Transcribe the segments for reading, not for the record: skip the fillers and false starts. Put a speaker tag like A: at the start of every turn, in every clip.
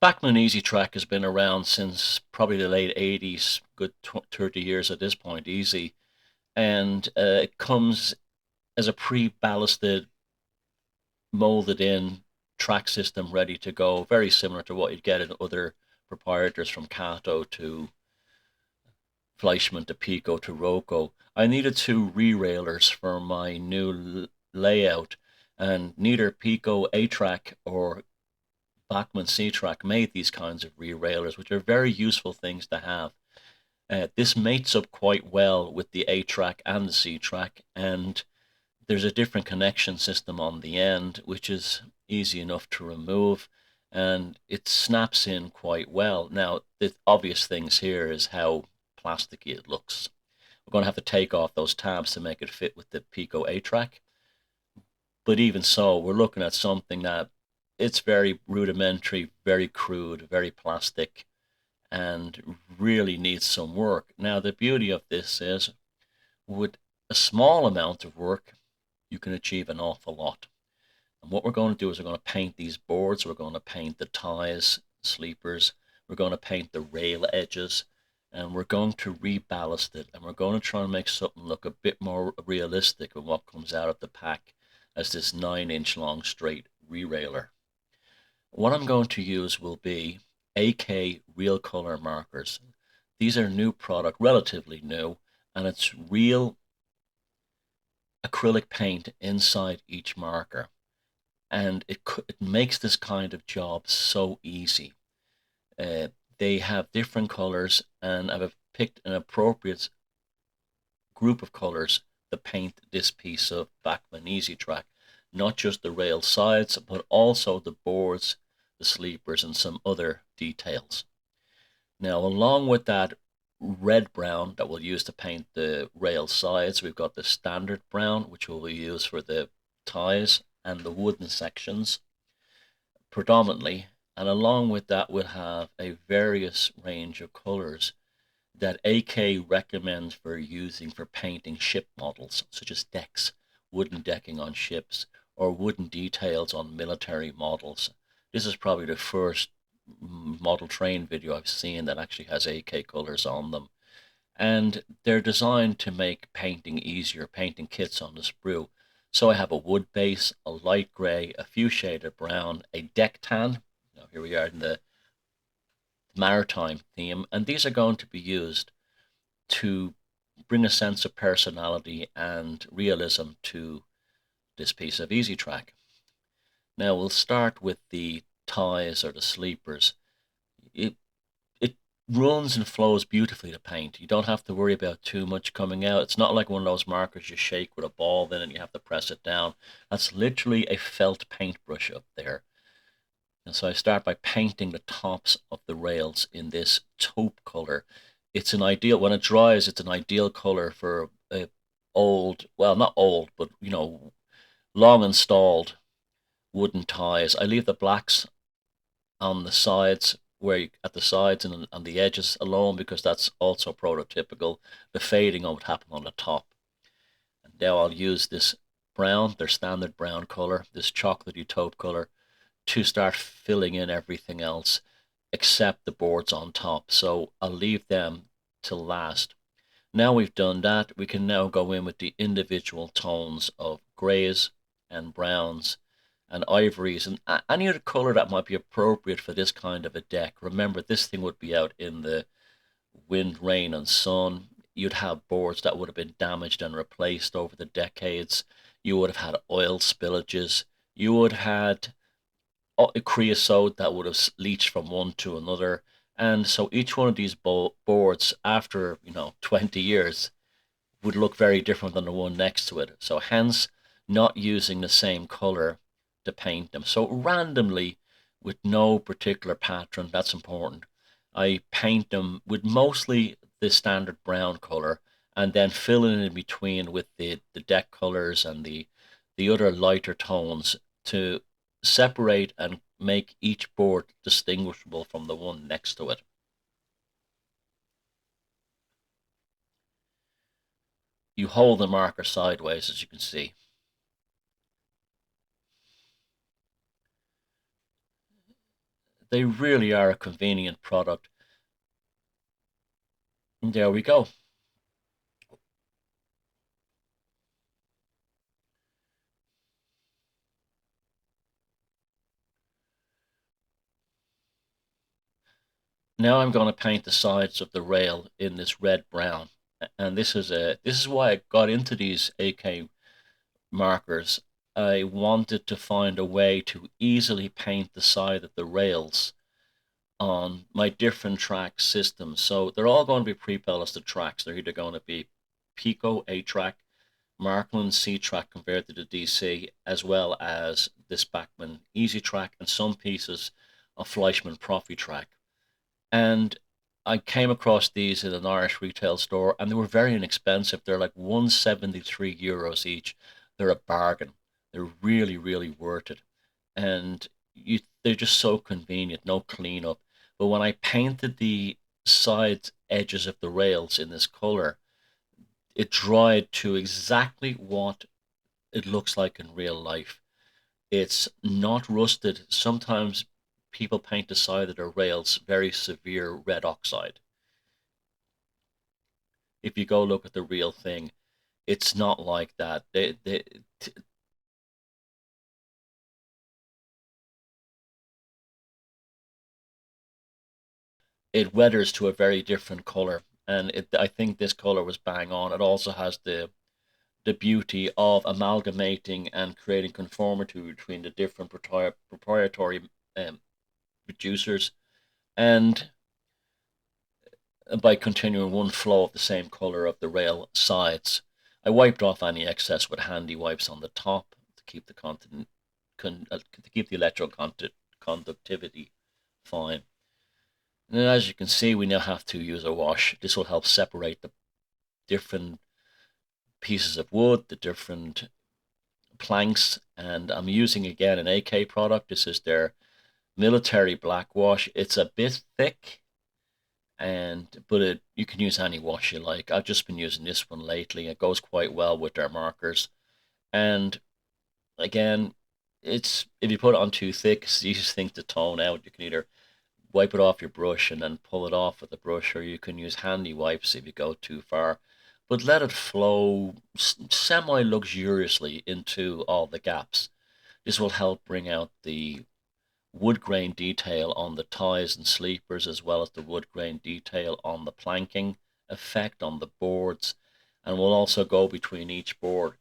A: Bachmann Easy Track has been around since probably the late 80s, good 30 years at this point, easy. And it comes as a pre-ballasted, molded in track system ready to go, very similar to what you'd get in other proprietors from Kato to Fleischmann to Pico to Rocco. I needed two Rerailers for my new layout, and neither Pico A track or Bachmann C track made these kinds of Rerailers, which are very useful things to have. This mates up quite well with the A track and the C track, and there's a different connection system on the end, which is easy enough to remove, and it snaps in quite well. Now, the obvious things here is how plasticky it looks. We're going to have to take off those tabs to make it fit with the Pico A track, but even so, we're looking at something that it's very rudimentary, very crude, very plastic, and really needs some work. Now, the beauty of this is with a small amount of work, you can achieve an awful lot. And what we're going to do is we're going to paint these boards, we're going to paint the ties, sleepers, we're going to paint the rail edges, and we're going to reballast it, and we're going to try and make something look a bit more realistic of what comes out of the pack as this 9-inch long straight Rerailer. What I'm going to use will be AK real color markers. These are new product, relatively new, and it's real acrylic paint inside each marker. And it makes this kind of job so easy. Uh, they have different colors, and I've picked an appropriate group of colors to paint this piece of Bachmann Easy Track. Not just the rail sides, but also the boards, the sleepers, and some other details. Now, along with that red brown that we'll use to paint the rail sides, we've got the standard brown, which we'll use for the ties and the wooden sections predominantly. And along with that, we'll have a various range of colors that AK recommends for using for painting ship models, such as decks, wooden decking on ships, or wooden details on military models. This is probably the first model train video I've seen that actually has AK colors on them. And they're designed to make painting easier, painting kits on the sprue. So I have a wood base, a light gray, a few shade of brown, a deck tan. Now here we are in the maritime theme, and these are going to be used to bring a sense of personality and realism to this piece of Easy Track. Now we'll start with the ties or the sleepers. It runs and flows beautifully to paint. You don't have to worry about too much coming out. It's not like one of those markers you shake with a ball then and you have to press it down. That's literally a felt paintbrush up there. And so I start by painting the tops of the rails in this taupe color. It's an ideal, when it dries, it's an ideal color for a old, well, not old, but, long installed wooden ties. I leave the blacks on the sides, at the sides and on the edges alone, because that's also prototypical. The fading would happen on the top. And now I'll use this brown, their standard brown color, this chocolatey taupe color, to start filling in everything else except the boards on top. So I'll leave them till last. Now we've done that, we can now go in with the individual tones of greys and browns and ivories and any other color that might be appropriate for this kind of a deck. Remember, this thing would be out in the wind, rain, and sun. You'd have boards that would have been damaged and replaced over the decades. You would have had oil spillages. You would have had creosote that would have leached from one to another. And so each one of these boards, after 20 years, would look very different than the one next to it. So hence, not using the same color to paint them. So randomly, with no particular pattern, that's important. I paint them with mostly the standard brown color, and then fill in between with the deck colors and the other lighter tones to separate and make each board distinguishable from the one next to it. You hold the marker sideways, as you can see. They really are a convenient product. And there we go. Now I'm going to paint the sides of the rail in this red brown. And this is why I got into these AK markers. I wanted to find a way to easily paint the side of the rails on my different track systems. So they're all going to be pre-ballasted tracks. They're either going to be Pico A track, Markland C track converted to DC, as well as this Bachmann Easy track and some pieces of Fleischmann Profi track. And I came across these in an Irish retail store, and they were very inexpensive. They're like 173 euros each. They're a bargain. They're really, really worth it. And they're just so convenient, no cleanup. But when I painted the side edges of the rails in this color, it dried to exactly what it looks like in real life. It's not rusted. Sometimes people paint the side of their rails very severe red oxide. If you go look at the real thing, it's not like that. It weathers to a very different color, and I think this color was bang on. It also has the beauty of amalgamating and creating conformity between the different proprietary producers, and by continuing one flow of the same color of the rail sides. I wiped off any excess with handy wipes on the top to keep the to keep the conductivity fine. And then as you can see, we now have to use a wash. This will help separate the different pieces of wood, the different planks, and I'm using again an AK product. This is their military black wash. It's a bit thick, but you can use any wash you like. I've just been using this one lately. It goes quite well with their markers. And again, it's if you put it on too thick, it's the easiest thing to tone out. You can either wipe it off your brush and then pull it off with a brush, or you can use handy wipes if you go too far. But let it flow semi luxuriously into all the gaps. This will help bring out the wood grain detail on the ties and sleepers, as well as the wood grain detail on the planking effect on the boards. And we'll also go between each board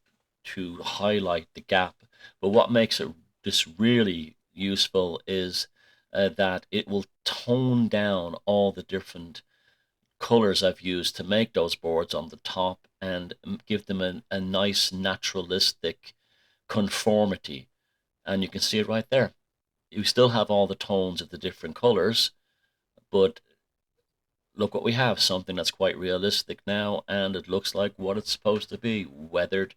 A: to highlight the gap. But what makes this really useful is that it will tone down all the different colors I've used to make those boards on the top and give them a nice naturalistic conformity. And you can see it right there. You still have all the tones of the different colors, but look what we have, something that's quite realistic now, and it looks like what it's supposed to be: weathered,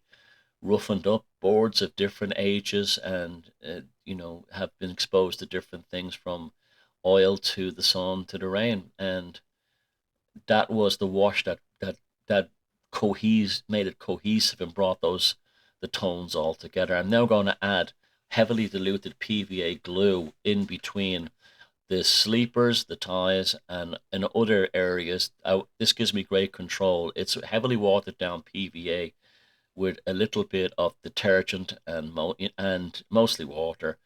A: roughened up boards of different ages, and have been exposed to different things, from oil to the sun to the rain. And that was the wash that made it cohesive and brought the tones all together. I'm now going to add heavily diluted PVA glue in between the sleepers, the ties, and in other areas. This gives me great control. It's heavily watered down PVA with a little bit of detergent and mostly water.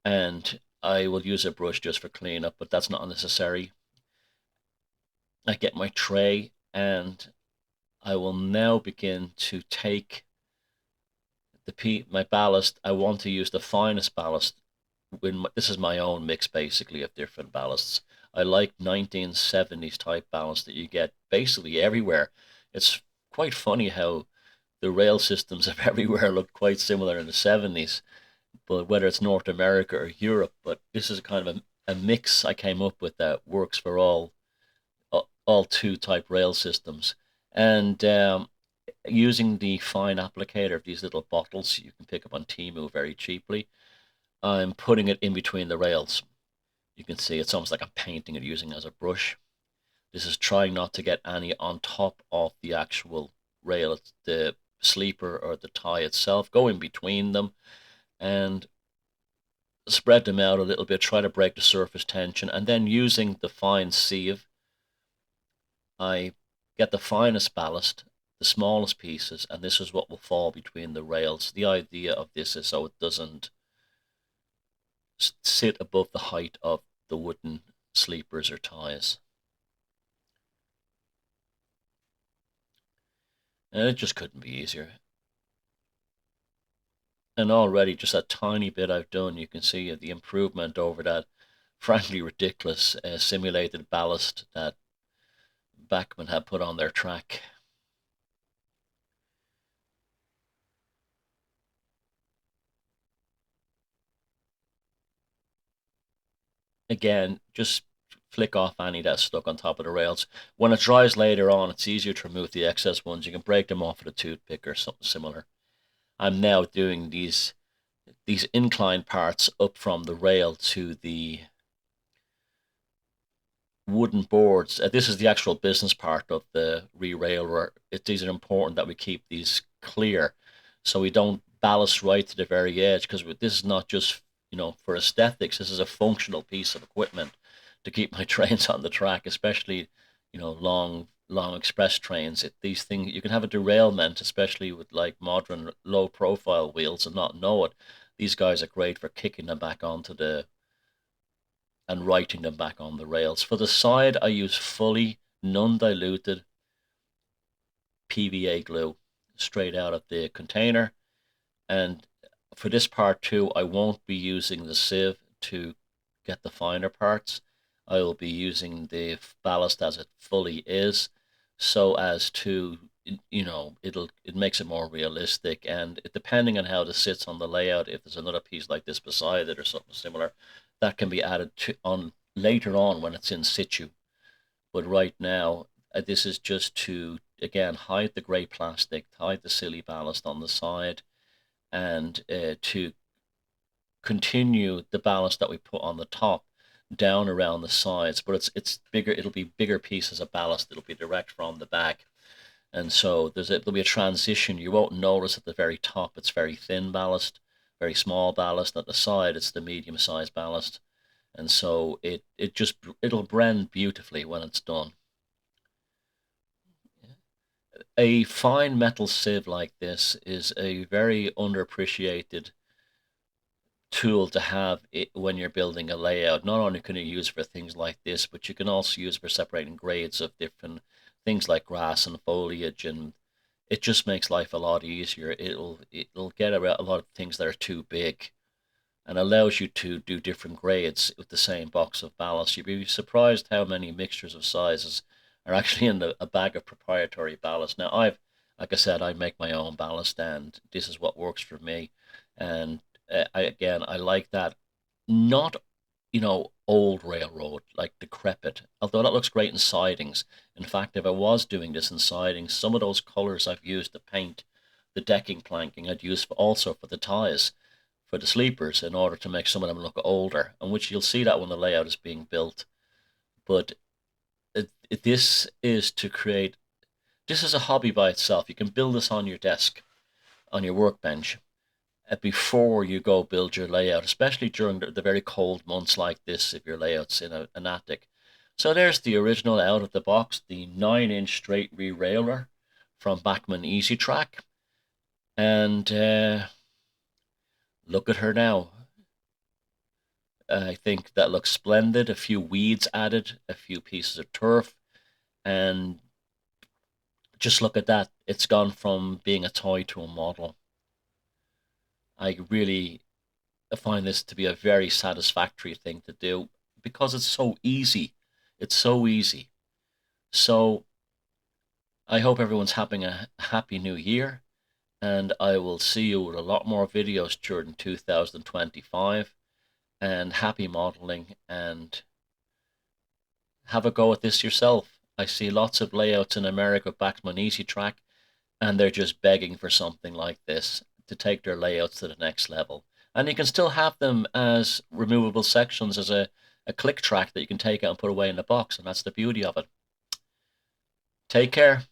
A: And I will use a brush just for cleanup, but that's not necessary. I get my tray, and I will now begin to take my ballast. I want to use the finest ballast. This is my own mix, basically, of different ballasts. I like 1970s type ballast that you get basically everywhere. It's quite funny how the rail systems of everywhere looked quite similar in the 70s, but whether it's North America or Europe. But this is kind of a mix I came up with that works for all two type rail systems. And using the fine applicator of these little bottles you can pick up on Temu very cheaply, I'm putting it in between the rails. You can see it's almost like I'm painting it using it as a brush. This is trying not to get any on top of the actual rail, the sleeper or the tie itself. Go in between them, and spread them out a little bit, try to break the surface tension, and then using the fine sieve, I get the finest ballast, the smallest pieces, and this is what will fall between the rails. The idea of this is so it doesn't sit above the height of the wooden sleepers or ties. And it just couldn't be easier. And already just that tiny bit I've done, you can see the improvement over that frankly ridiculous simulated ballast that Bachmann had put on their track. Again, just flick off any that's stuck on top of the rails. When it dries later on, it's easier to remove the excess ones. You can break them off with a toothpick or something similar. I'm now doing these inclined parts up from the rail to the wooden boards. This is the actual business part of the Rerailer. These are important that we keep these clear so we don't ballast right to the very edge, because this is not just, for aesthetics. This is a functional piece of equipment to keep my trains on the track, especially, long express trains. These things, you can have a derailment, especially with like modern low profile wheels, and not know it. These guys are great for kicking them back onto the and writing them back on the rails. For the side, I use fully non-diluted PVA glue straight out of the container. And for this part too, I won't be using the sieve to get the finer parts. I will be using the ballast as it fully is, so as to, it makes it more realistic. And depending on how this sits on the layout, if there's another piece like this beside it or something similar, that can be added to on later on when it's in situ. But right now, this is just to, again, hide the grey plastic, hide the silly ballast on the side, and to continue the ballast that we put on the top down around the sides. But it's bigger. It'll be bigger pieces of ballast. It'll be direct from the back. And so there'll be a transition. You won't notice at the very top it's very thin ballast, very small ballast. At the side, it's the medium-sized ballast. And so it'll blend beautifully when it's done. A fine metal sieve like this is a very underappreciated tool to have when you're building a layout. Not only can you use for things like this, but you can also use for separating grades of different things like grass and foliage, and it just makes life a lot easier. It'll get around a lot of things that are too big, and allows you to do different grades with the same box of ballast. You'd be surprised how many mixtures of sizes are actually in a bag of proprietary ballast. Now, like I said, I make my own ballast, and this is what works for me. And I like that. Not, old railroad, like decrepit, although that looks great in sidings. In fact, if I was doing this in sidings, some of those colors I've used to paint the decking planking, I'd use also for the ties for the sleepers, in order to make some of them look older, and which you'll see that when the layout is being built. But this is to create, this is a hobby by itself. You can build this on your desk, on your workbench, before you go build your layout, especially during the very cold months like this, if your layout's in an attic. So there's the original out of the box, the 9-inch straight Rerailer from Bachmann Easy Track. And look at her now. I think that looks splendid. A few weeds added, a few pieces of turf, and just look at that. It's gone from being a toy to a model. I really find this to be a very satisfactory thing to do because it's so easy. It's so easy. So I hope everyone's having a happy new year, and I will see you with a lot more videos during 2025. And happy modeling, and have a go at this yourself. I see lots of layouts in America with Bachmann Easy Track, and they're just begging for something like this to take their layouts to the next level. And you can still have them as removable sections, as a click track that you can take out and put away in the box, and that's the beauty of it. Take care.